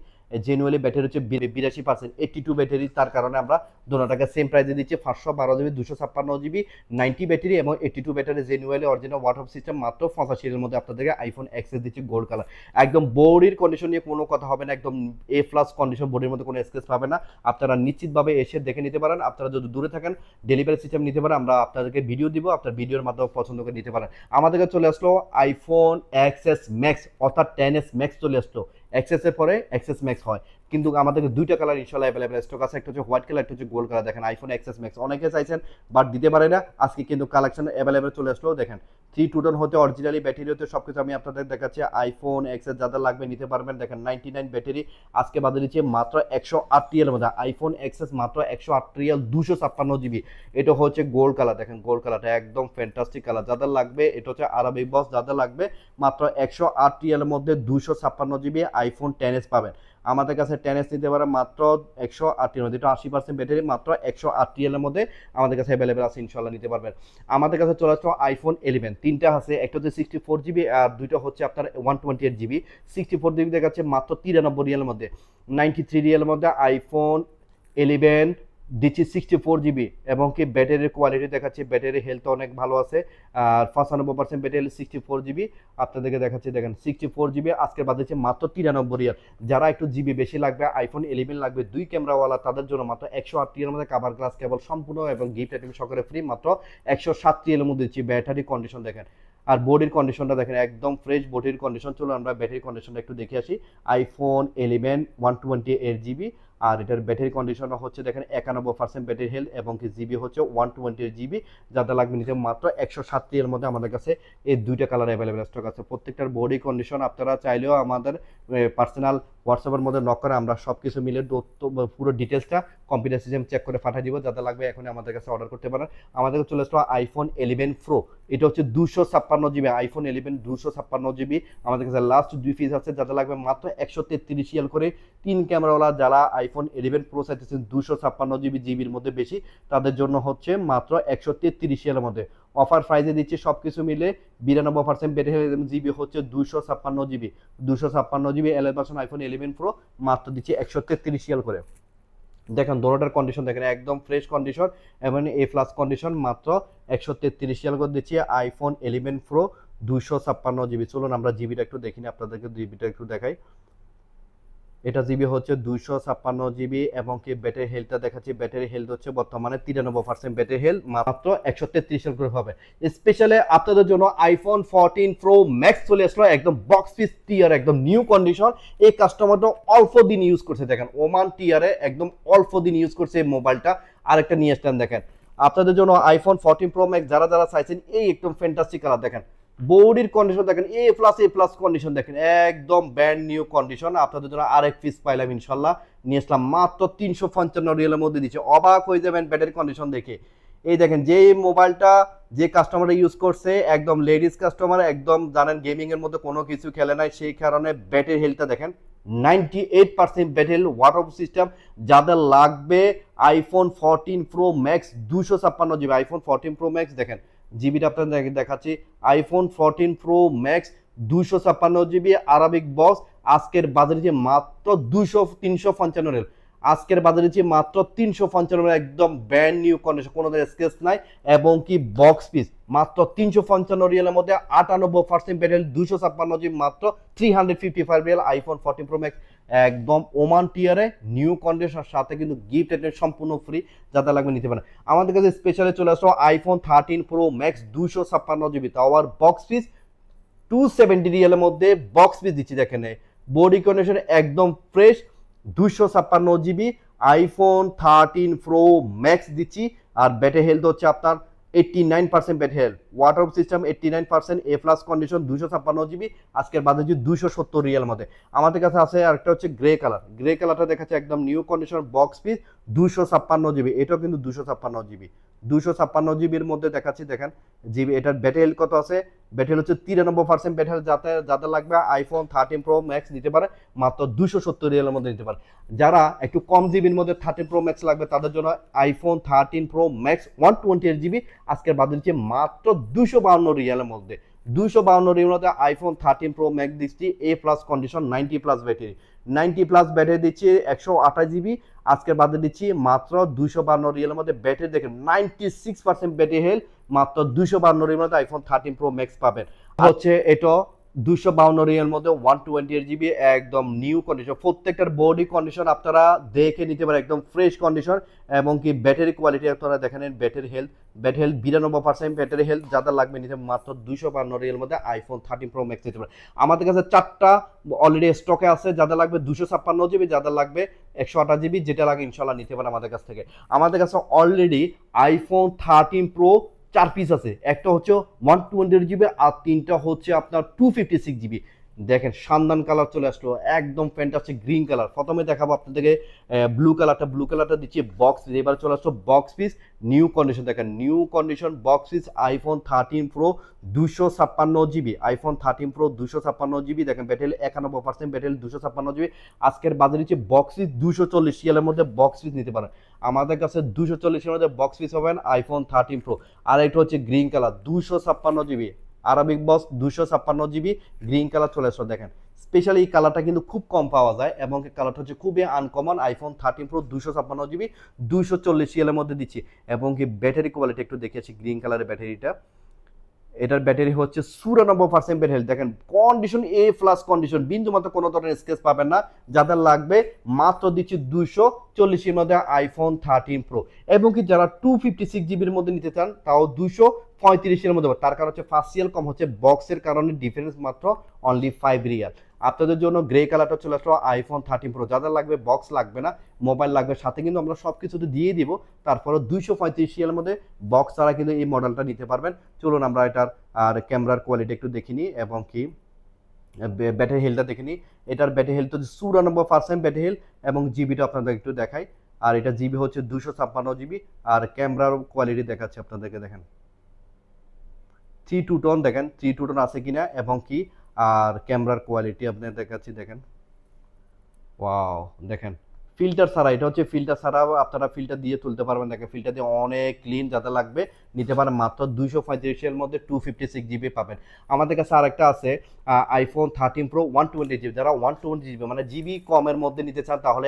জেনুয়ালি ব্যাটারি হচ্ছে 82%, 82 ব্যাটারি, তার কারণে আমরা দুটোটাকে সেম প্রাইসে দিচ্ছি। 512 জিবি 256 জিবি 90 ব্যাটারি এবং 82 ব্যাটারি, জেনুয়ালি অরিজিনাল ওয়াটার সিস্টেম, মাত্র 85 এর মধ্যে আপনাদেরকে আইফোন XS দিচ্ছি গোল্ড কালার। একদম বডির কন্ডিশন নিয়ে কোনো কথা হবে না, একদম A+ কন্ডিশন, বডির মধ্যে কোনো স্ক্র্যাচ পাবে না। আপনারা নিশ্চিতভাবে এসে দেখে নিতে পারেন। আপনারা যদি দূরে থাকেন ডেলিভারি সিস্টেম নিতে পারেন, আমরা আপনাদেরকে ভিডিও দিব, আপনার ভিডিওর মাধ্যমে পছন্দ করে নিতে পারেন। আমাদের কাছে চলে আসলো আইফোন XS ম্যাক্স, অর্থাৎ 10s ম্যাক্স চলে আসলো। XS এর পরে XS ম্যাক্স হয়, কিন্তু আমাদের দুইটা কালার ইনশাআল্লাহ अवेलेबल স্টক আছে, একটা হচ্ছে হোয়াইট কালার, একটা হচ্ছে গোল্ড কালার। দেখেন আইফোন এক্সএস ম্যাক্স অনেকে চাইছেন বাট দিতে পারে না, আজকে কিন্তু কালেকশন अवेलेबल চলে আসলো। দেখেন 3 টু টোন হতে অরিজিনালি ব্যাটারি হতে সবকিছু আমি আপনাদের দেখাচ্ছি। আইফোন এক্সএস যাদের লাগবে নিতে পারবেন। দেখেন 99 ব্যাটারি আজকে বাজারে দিচ্ছে মাত্র 108 রিয়ালের মধ্যে। আইফোন এক্সএস মাত্র 108 রিয়াল 256 জিবি। এটা হচ্ছে গোল্ড কালার, দেখেন গোল্ড কালারটা একদম ফ্যান্টাস্টিক কালার। যাদের লাগবে এটা হচ্ছে আরাবিক বক্স, যাদের লাগবে মাত্র 108 রিয়ালের মধ্যে 256 জিবি আইফোন 10s পাবেন। আমাদের কাছে 10s নিতে পারে মাত্র 108 এর মধ্যে, এটা 80% ব্যাটারি, মাত্র 108 রিয়ালের মধ্যে আমাদের কাছে अवेलेबल আছে, ইনশাআল্লাহ নিতে পারবেন। আমাদের কাছে চলে আসলো আইফোন 11, তিনটা আছে, একটা হচ্ছে 64 জিবি আর দুইটা হচ্ছে আপনার 128 জিবি। 64 জিবি দেখাচ্ছে মাত্র 93 রিয়ালের মধ্যে, 93 রিয়ালের মধ্যে আইফোন 11 দিচ্ছি 64 জিবি, এবং কি ব্যাটারির কোয়ালিটি দেখাচ্ছি, ব্যাটারি হেলথ অনেক ভালো আছে, আর 95% ব্যাটারি 64 জিবি আপনাদেরকে দেখাচ্ছি। দেখেন 64 জিবি আজকে বাদ দিচ্ছে মাত্র 93 রিয়াল। যারা একটু জিবি বেশি লাগবে, আইফোন 11 লাগবে, 2 ক্যামেরাওয়ালা, তাদের জন্য মাত্র 108 রিয়ালের মধ্যে কাভার গ্লাস কেবল সম্পূর্ণ এবং গিফট আইটেম সহকারে ফ্রি, মাত্র 107 রিয়ালের মধ্যে দিচ্ছি। ব্যাটারি কন্ডিশন দেখেন আর বডির কন্ডিশনটা দেখেন একদম ফ্রেশ বডির কন্ডিশন। চলো আমরা ব্যাটারি কন্ডিশনটা একটু দেখে আসি। আইফোন 11 128 জিবি, আর এটার ব্যাটারি কন্ডিশন হচ্ছে দেখেন 91% ব্যাটারি হেলথ, এবং কি জিবি হচ্ছে 128 জিবি। যাদের লাগবে নিতে মাত্র 107 এর মধ্যে আমাদের কাছে এই দুইটা কালার अवेलेबल স্টক আছে। প্রত্যেকটার বডি কন্ডিশন আপনারা চাইলেও আমাদের পার্সোনাল হোয়াটসঅ্যাপের মধ্যে নক করে আমরা সবকিছু মিলে পুরো ডিটেলসটা কম্পিউটার সিস্টেম চেক করে পাঠিয়ে দিব। যাদের লাগবে এখন আমাদের কাছে অর্ডার করতে পারেন। আমাদের চলে আসলো আইফোন 11 প্রো, এটা হচ্ছে 256 জিবি। আইফোন 11 256 জিবি আমাদের কাছে লাস্ট 2 পিস আছে। যাদের লাগবে মাত্র 133 রিয়াল করে, 3 ক্যামেরাওয়ালা, যারা আইফোন 11 প্রো চাইতেছেন 256 জিবি, জিবির মধ্যে বেশি, তাদের জন্য হচ্ছে মাত্র 133 রিয়ালের মধ্যে অফার প্রাইসে দিচ্ছি। সবকিছু মিলে 92% ব্যাটারি জিবি হচ্ছে 256 জিবি, 256 জিবি এল ভার্সন আইফোন 11 প্রো মাত্র দিচ্ছি 133 রিয়াল করে। দেখেন দোনোটার কন্ডিশন দেখেন একদম ফ্রেশ কন্ডিশন এবং এ প্লাস কন্ডিশন, মাত্র 133 রিয়াল করে দিচ্ছি আইফোন 11 প্রো 256 জিবি। চলুন আমরা জিবিটা একটু দেখিনি, আপনাদেরকে জিবিটা একটু দেখাই। এটা জিবি হচ্ছে 256 জিবি, এবং কি ব্যাটারি হেলথটা দেখাচ্ছি। ব্যাটারি হেলথ হচ্ছে বর্তমানে 93% ব্যাটারি হেলথ, মাত্র 133 করে হবে। স্পেশালি আপনাদের জন্য আইফোন 14 প্রো ম্যাক্স চলে আসলো একদম বক্স পিস টিয়ার, একদম নিউ কন্ডিশন। এই কাস্টমারটা অল্প দিন ইউজ করছে, দেখেন ওমান টিয়ারে একদম অল্প দিন ইউজ করছে এই মোবাইলটা। আরেকটা নিয়ে আসলেন দেখেন আপনাদের জন্য আইফোন 14 প্রো ম্যাক্স, যারা যারা চাইছেন এই একদম ফ্যান্টাস্টিক কালার। দেখেন বডির কন্ডিশন দেখেন এ প্লাস কন্ডিশন, দেখেন একদম ব্র্যান্ড নিউ কন্ডিশন। আপনাদের জন্য আরেক পিস পাইলাম ইনশাল্লাহ, নিয়ে আসলাম মাত্র 355 রিয়ালের মধ্যে দিচ্ছে। অবাক হয়ে যাবেন ব্যাটারি কন্ডিশন দেখে। এই দেখেন যে মোবাইলটা যে কাস্টমার ইউজ করছে একদম লেডিস কাস্টমার, একদম জানেন গেমিং এর মধ্যে কোনো কিছু খেলে নাই, সেই কারণে ব্যাটারি হেলথটা দেখেন 98% ব্যাটারি ওয়াটার সিস্টেম। যাদের লাগবে iPhone 14 pro max 256 GB, iPhone 14 pro max দেখেন জিবিটা আপনাদের দেখাচ্ছি। IPhone 14 pro max 256 GB Arabic box, আজকের বাজারে যে মাত্র 355 রিয়াল, আজকের বাজারে যে মাত্র 355, একদম ব্র্যান্ড নিউ কন্ডিশন, কোনো স্কেচ নাই, এবং কি বক্স পিস মাত্র 355 রিয়ালের মধ্যে 98% ব্যাটারি 256 জিবি, মাত্র 355 রিয়াল আইফোন 14 প্রো ম্যাক্স একদম ওমান টিয়ারে নিউ কন্ডিশন, সাথে কিন্তু গিফট আইটেম সম্পূর্ণ ফ্রি। যাদের লাগবে নিতে পারেন। আমাদের কাছে স্পেশালি চলে আসলো আইফোন 13 প্রো ম্যাক্স 256 জিবি, তাও আর বক্স পিস 270 রিয়ালের মধ্যে বক্স পিস দিচ্ছি। দেখেন বডি কন্ডিশন একদম fresh, 256 GB iPhone 13 pro max দিচ্ছি। আর ব্যাটারি হেলথ হচ্ছে আপনার 89% ব্যাটারি হেলথ, ওয়াটার সিস্টেম 89%, এ প্লাস কন্ডিশন, 256 জিবি আজকের বাজারে 270 রিয়াল মধ্যে। আমাদের কাছে আছে আরেকটা হচ্ছে গ্রে কালার, গ্রে কালারটা দেখাচ্ছে একদম new condition box piece 256 GB, এটাও কিন্তু 256 জিবি, 256 জিবির মধ্যে দেখাচ্ছি। দেখেন জিবি এটার ব্যাটারি হেলথ কত আছে, ব্যাটারি হচ্ছে 93% ব্যাটারি। যাদের লাগবে আইফোন 13 প্রো ম্যাক্স নিতে পারে মাত্র 270 রিয়ালের মধ্যে নিতে পারে। যারা একটু কম জিবির মধ্যে 13 প্রো ম্যাক্স লাগবে তাদের জন্য আইফোন 13 প্রো ম্যাক্স 128 জিবি আজকের বাজারে দিচ্ছে মাত্র 252 রিয়ালের মধ্যে, 252 রিয়ালের মধ্যে আইফোন 13 প্রো ম্যাক্স দিচ্ছি। A plus condition, 90 plus battery, 90 plus battery দিচ্ছি 128 জিবি আজকের বাজারে দিচ্ছি মাত্র 252 রিয়ালের মধ্যে। ব্যাটারি দেখেন 96% ব্যাটারি হেলথ, মাত্র 252 রিয়ালের মধ্যে আইফোন 13 প্রো ম্যাক্স পাবেন। হচ্ছে এটা 252 মধ্যে 128 GB একদম নিউ কন্ডিশন, প্রত্যেকটার বডি কন্ডিশন আপনারা দেখে নিতে পারেন, একদম ফ্রেশ কন্ডিশন। এবং কি ব্যাটারি কোয়ালিটি আপনারা দেখেন, ব্যাটারি হেলথ 92% ব্যাটারি হেলথ, যাদের লাগবে নিতে মাত্র 252 মধ্যে আইফোন 13 প্রো ম্যাক্স নিতে পারেন। আমাদের কাছে 4টা অলরেডি স্টকে আছে, যাদের লাগবে 256 GB, যাদের লাগবে 128 GB, যেটা লাগে ইনশাল্লাহ নিতে পারেন আমাদের কাছ থেকে। আমাদের কাছে অলরেডি আইফোন 13 প্রো 4 পিস আছে, একটা হচ্ছে 128 GB আর 3টা হচ্ছে আপনার 256 GB। দেখেন শানদান কালার চলে আসলো, একদম ফ্যান্টাস্টিক গ্রিন কালার। প্রথমে দেখাবো আপনাদেরকে ব্লু কালারটা দিচ্ছি বক্স, এবার চলে আসলো বক্স পিস নিউ কন্ডিশন। দেখেন new condition box piece iPhone 13 pro 256 GB, iPhone 13 pro 256 GB। দেখেন ব্যাটারি 91%, ব্যাটারি 256 GB। আজকের বাজারে হচ্ছে বক্স পিস 240 এর মধ্যে বক্স পিস নিতে পারেন আমাদের কাছে, 240 এর মধ্যে বক্স পিস হবেন আইফোন 13 প্রো। আর এটা হচ্ছে green colour 256 GB, Arabic box 256 GB green colour চলে আসলো। দেখেন স্পেশালি এই কালারটা কিন্তু খুব কম পাওয়া যায় এবং এই কালারটা হচ্ছে খুবই আনকমন। আইফোন 13 প্রো 256 GB 240 এর মধ্যে দিচ্ছি। এবং কি ব্যাটারি কোয়ালিটি একটু দেখিয়েছি, গ্রিন কালারের ব্যাটারিটা, এটার ব্যাটারি হচ্ছে 94% ব্যাটারি। দেখেন কন্ডিশন এ প্লাস কন্ডিশন, বিন্দু মাত্র কোনো ধরনের স্কেচ পাবেন না। যাদের লাগবে মাত্র দিচ্ছি 240 এর মধ্যে আইফোন 13 প্রো। এবং কি যারা 256 GB এর মধ্যে নিতে চান তাও 235 এর মধ্যে, তার কারণ হচ্ছে ফার্স্ট রিয়াল কম হচ্ছে বক্সের কারণে ডিফারেন্স মাত্র অনলি 5 রিয়াল। আপনাদের জন্য গ্রে কালারটা চলে আসলো আইফোন 13 প্রো। যাদের লাগবে বক্স লাগবে না, মোবাইল লাগবে সাথে, কিন্তু আমরা সব কিছু তো দিয়ে দিব, তারপরে 235 এর মধ্যে বক্স ছাড়া কিন্তু এই মডেলটা নিতে পারবেন। চলুন আমরা এটার আর ক্যামেরার কোয়ালিটি একটু দেখিনি এবং কি ব্যাটারি হেলথটা দেখিনি। এটার ব্যাটারি হেলথ হচ্ছে 94% ব্যাটারি হেলথ এবং জিবিটা আপনাদের একটু দেখাই। আর এটা জিবি হচ্ছে 256 GB। আর ক্যামেরার কোয়ালিটি দেখাচ্ছি আপনাদেরকে, দেখেন 3 টু টোন, দেখেন 3 টু টোন আছে কিনা এবং কি আর ক্যামেরার কোয়ালিটি আপনাদের দেখাচ্ছি। দেখেন ওয়াও, দেখেন ফিল্টার ছাড়া, এটা হচ্ছে ফিল্টার ছাড়া আপনারা ফিল্টার দিয়ে তুলতে পারবেন। দেখেন ফিল্টার দিয়ে অনেক ক্লিন, যাদের লাগবে নিতে পারেন মাত্র 235 এর মধ্যে 256 GB পাবেন। আমাদের কাছে আরেকটা আছে আইফোন 13 প্রো 128 GB, যারা 120 GB মানে জিবি কমের মধ্যে নিতে চান তাহলে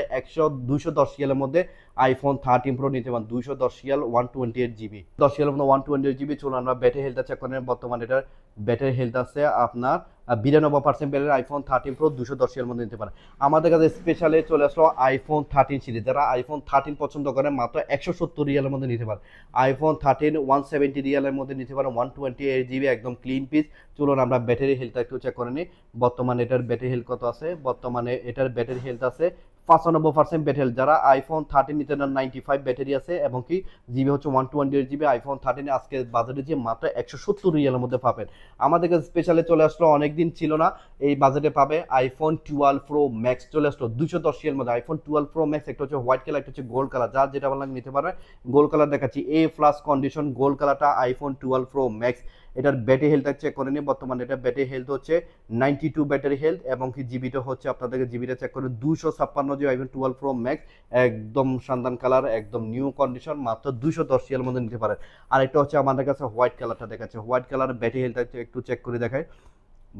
210 এর মধ্যে আইফোন 13 প্রো নিতে পারেন, 210 128 GB, 10 এর মধ্যে 128 GB। চলুন আমরা ব্যাটারি হেলথটা চেক করেন। বর্তমানে এটার ব্যাটারি হেলথ আছে আপনার 92% ব্যাটারি, আইফোন 13 প্রো 210 এর মধ্যে নিতে পারেন। আমাদের কাছে স্পেশালি চলে আসলো আইফোন 13 সিরিজ, যারা আইফোন 13 পছন্দ করেন মাত্র 170 রিয়ালের মধ্যে নিতে পারেন। আইফোন 13 170 রিয়ালের মধ্যে নিতে পারেন, 128 GB একদম ক্লিন পিস। চলুন আমরা ব্যাটারি হেলথটা একটু চেক করে নিই। বর্তমানে এটার ব্যাটারি হেলথ কত আছে? বর্তমানে এটার ব্যাটারি হেলথ আছে 95% ব্যাটারি। যারা আইফোন 13 নিতে নেন 95 ব্যাটারি আছে এবং কি জিবি হচ্ছে 128 GB। আইফোন 13 আজকে বাজারে যে মাত্র 170 রিয়ালের মধ্যে পাবেন। আমাদের কাছে স্পেশালি চলে আসলো, অনেকদিন ছিল না, এই বাজেটে পাবে আইফোন 12 প্রো ম্যাক্স চলে আসলো 210 এর মধ্যে। আইফোন 12 প্রো ম্যাক্স, একটা হচ্ছে হোয়াইট কালার, একটা হচ্ছে গোল্ড কালার, যার যেটা ভালো লাগে নিতে পারবে। গোল্ড কালার দেখাচ্ছি, এ প্লাস কন্ডিশন গোল্ড কালারটা আইফোন 12 প্রো ম্যাক্স। এটার ব্যাটারি হেলথ চেক করে নিই। বর্তমানে এটা ব্যাটারি হেলথ হচ্ছে 92 ব্যাটারি হেলথ এবং কি জিবিটা হচ্ছে আপনাদেরকে জিবিটা চেক করে 256 GB আইফোন 12 প্রো ম্যাক্স, একদম শানদান কালার, একদম নিউ কন্ডিশন, মাত্র 210 এর মধ্যে নিতে পারেন। আর একটা হচ্ছে আমাদের কাছে হোয়াইট কালারটা দেখাচ্ছে, হোয়াইট কালার ব্যাটারি হেলথ একটু চেক করে দেখায়।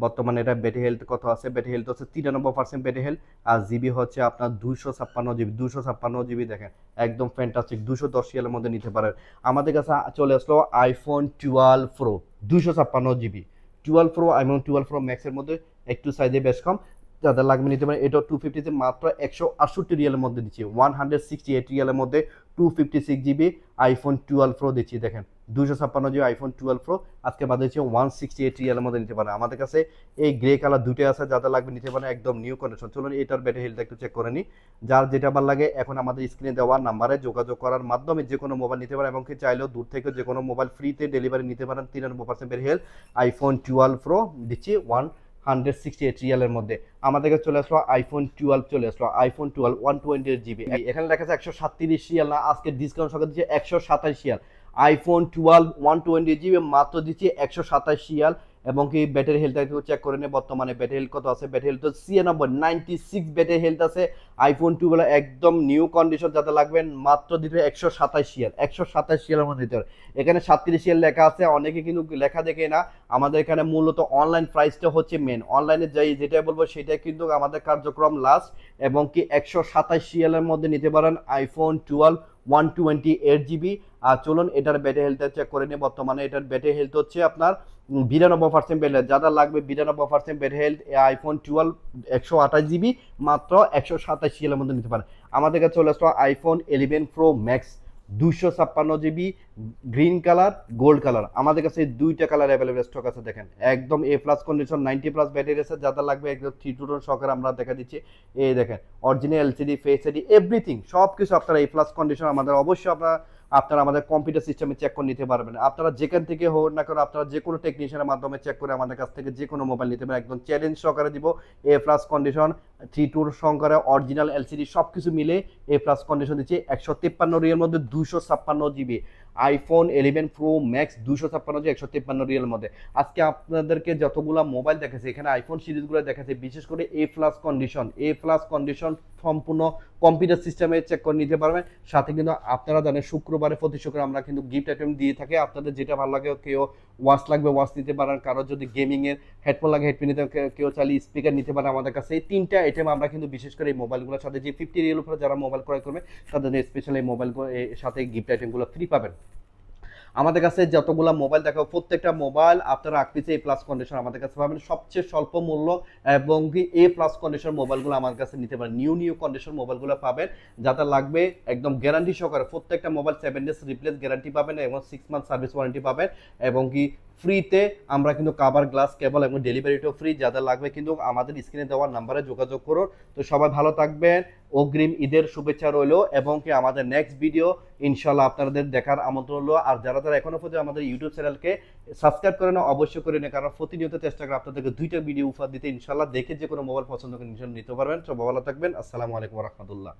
বর্তমানে এটা ব্যাটারি হেলথ কত আছে? ব্যাটারি হেলথ হচ্ছে 93% ব্যাটারি হেলথ আর জিবি হচ্ছে আপনার 256 GB, 256 GB। দেখেন একদম ফ্যান্টাস্টিক, 210 এর মধ্যে নিতে পারেন। আমাদের কাছে চলে আসলো iPhone 12 pro 256 GB, 12 pro iPhone 12 pro ম্যাক্সের মধ্যে একটু সাইজে বেশ কম, যাদের লাগবে নিতে পারেন। এটা 250 মাত্র 168 রিয়ালের মধ্যে দিচ্ছি, 168 রিয়ালের মধ্যে 256 GB আইফোন 12 প্রো দিচ্ছি। দেখেন 256 GB আইফোন 12 প্রো আজকে বাদ দিচ্ছি 168 রিয়ালের মধ্যে নিতে পারেন। আমাদের কাছে এই গ্রে কালার দুটোই আছে, যাদের লাগবে নিতে পারেন, একদম নিউ কন্ডিশন। চলুন এটার ব্যাটারি হেলথ একটু চেক করে নিই। যার যেটা ভালো লাগে এখন আমাদের স্ক্রিনে দেওয়া নাম্বারে যোগাযোগ করার মাধ্যমে যে কোনো মোবাইল নিতে পারেন এবং কি চাইলেও দূর থেকে যে কোনো মোবাইল ফ্রিতে ডেলিভারি নিতে পারেন। 93% ব্যাটারি হেলথ আইফোন 12 প্রো দিচ্ছি 168 রিয়ালের মধ্যে। আমাদের কাছে চলে আসলো আইফোন 12 চলে আসলো, আইফোন 12 128 GB। এখানে লেখা আছে 137 রিয়াল, না আজকে ডিসকাউন্ট সঙ্গে দিচ্ছে 127 রিয়াল। আইফোন 12 128 GB মাত্র দিচ্ছি 127 রিয়াল এবং কি ব্যাটারি হেলথ চেক করে নিয়ে। বর্তমানে ব্যাটারি হেলথ কত আছে? ব্যাটারি হেলথ 96 ব্যাটারি হেলথ আছে আইফোন 12 একদম নিউ কন্ডিশন। যাতে লাগবেন মাত্র দিতে 127 রিয়াল, 127 রিয়ালের মধ্যে দিতে হবে। এখানে 37 রিয়াল লেখা আছে, অনেকে কিন্তু লেখা দেখে না। আমাদের এখানে মূলত অনলাইন প্রাইসটা হচ্ছে মেন, অনলাইনে যাই যেটা বলবো সেটা কিন্তু আমাদের কার্যক্রম লাস্ট এবং কি 127 রিয়ালের মধ্যে নিতে পারেন আইফোন 12 128 GB। আর চলুন এটার ব্যাটারি হেলথ চেক করে নিই। বর্তমানে এটার ব্যাটারি হেলথ হচ্ছে আপনার 92% ব্যাটারি, যাদের লাগবে 92% ব্যাটারি হেলথ আইফোন 12 128 GB মাত্র 127 এর মধ্যে নিতে পারেন। আমাদের কাছে চলে আসলো iPhone 11 pro max 256 GB green colour gold colour. আমাদের কাছে দুইটা কালার অ্যাভেলেবল স্টক আছে। দেখেন একদম এ প্লাস কন্ডিশন 90+ ব্যাটারি আছে, যাদের লাগবে একদম 3-2 সহকারে আমরা দেখা দিচ্ছি। এই দেখেন original LCD face ID everything সব কিছু আপনারা এ প্লাস কন্ডিশন। আমাদের অবশ্যই আপনারা আমাদের কম্পিউটার সিস্টেমে চেক করে নিতে পারবেন। আপনারা যেখান থেকে হোক না কেন, আপনারা যে কোনো টেকনিশিয়ানের মাধ্যমে চেক করে আমাদের কাছ থেকে যে কোনো মোবাইল নিতে পারেন। একদম চ্যালেঞ্জ সহকারে দিব। এ প্লাস কন্ডিশন 3-2 সহকারে অরিজিনাল এলসিডি সব কিছু মিলে এ প্লাস কন্ডিশন দিচ্ছি 153 রিয়াল মধ্যে 256 GB iPhone 11 pro max 256 153 Real মধ্যে। আজকে আপনাদেরকে যতগুলা মোবাইল দেখাচ্ছে এখানে আইফোন সিরিজগুলো দেখাচ্ছে, বিশেষ করে এ প্লাস কন্ডিশন সম্পূর্ণ কম্পিউটার সিস্টেমে চেক করে নিতে পারবেন। সাথে কিন্তু আপনারা জানেন শুক্রবারে প্রতি শুক্রবার আমরা কিন্তু গিফট আইটেম দিয়ে থাকি। আপনাদের যেটা ভালো লাগে, কেউ ওয়াচ লাগবে ওয়াচ নিতে পারেন, কারো যদি গেমিং এর হেডফোন লাগে হেডফোন নিতে, কেউ চাইলে স্পিকার নিতে পারে। আমাদের কাছে এই 3টা আইটেম আমরা কিন্তু বিশেষ করে এই মোবাইলগুলোর সাথে যে 50 রিয়াল উপরে যারা মোবাইল ক্রয় করবে তাদের স্পেশাল এই মোবাইলগুলো সাথে গিফট আইটেমগুলো ফ্রি পাবেন। আমাদের কাছে যতগুলো মোবাইল দেখাবো প্রত্যেকটা মোবাইল আপনারা আকপিসে এ প্লাস কন্ডিশন আমাদের কাছে পাবেন সবচেয়ে স্বল্প মূল্য, এবং কি এ প্লাস কন্ডিশন মোবাইলগুলো আমার কাছে নিতে পারেন। নিউ কন্ডিশন মোবাইলগুলো পাবেন, যাদের লাগবে একদম গ্যারান্টি সহকারে প্রত্যেকটা মোবাইল 7 ডেজ রিপ্লেস গ্যারান্টি পাবেন এবং 6 মান্থ সার্ভিস ওয়ারেন্টি পাবেন, এবং কি ফ্রিতে আমরা কিন্তু কাভার গ্লাস কেবল এবং ডেলিভারিটাও ফ্রি। যাদের লাগবে কিন্তু আমাদের স্ক্রিনে দেওয়ার নাম্বারে যোগাযোগ করুন। তো সবাই ভালো থাকবেন, অগ্রিম ঈদের শুভেচ্ছা রইল, এবং কি আমাদের নেক্সট ভিডিও ইনশাল্লাহ আপনাদের দেখার আমন্ত্রণ রইল। আর যারা এখনো পর্যন্ত আমাদের ইউটিউব চ্যানেলকে সাবস্ক্রাইব করে না অবশ্যই করে নেন, কারণ প্রতিনিয়ত চেষ্টা করে আপনাদেরকে 2টা ভিডিও উপহার দিতে। ইনশাল্লাহ দেখে যে কোনো মোবাইল পছন্দ করে নিতে পারবেন। সবাই ভালো থাকবেন। আসসালামু আলাইকুম ওয়া রাহমাতুল্লাহ।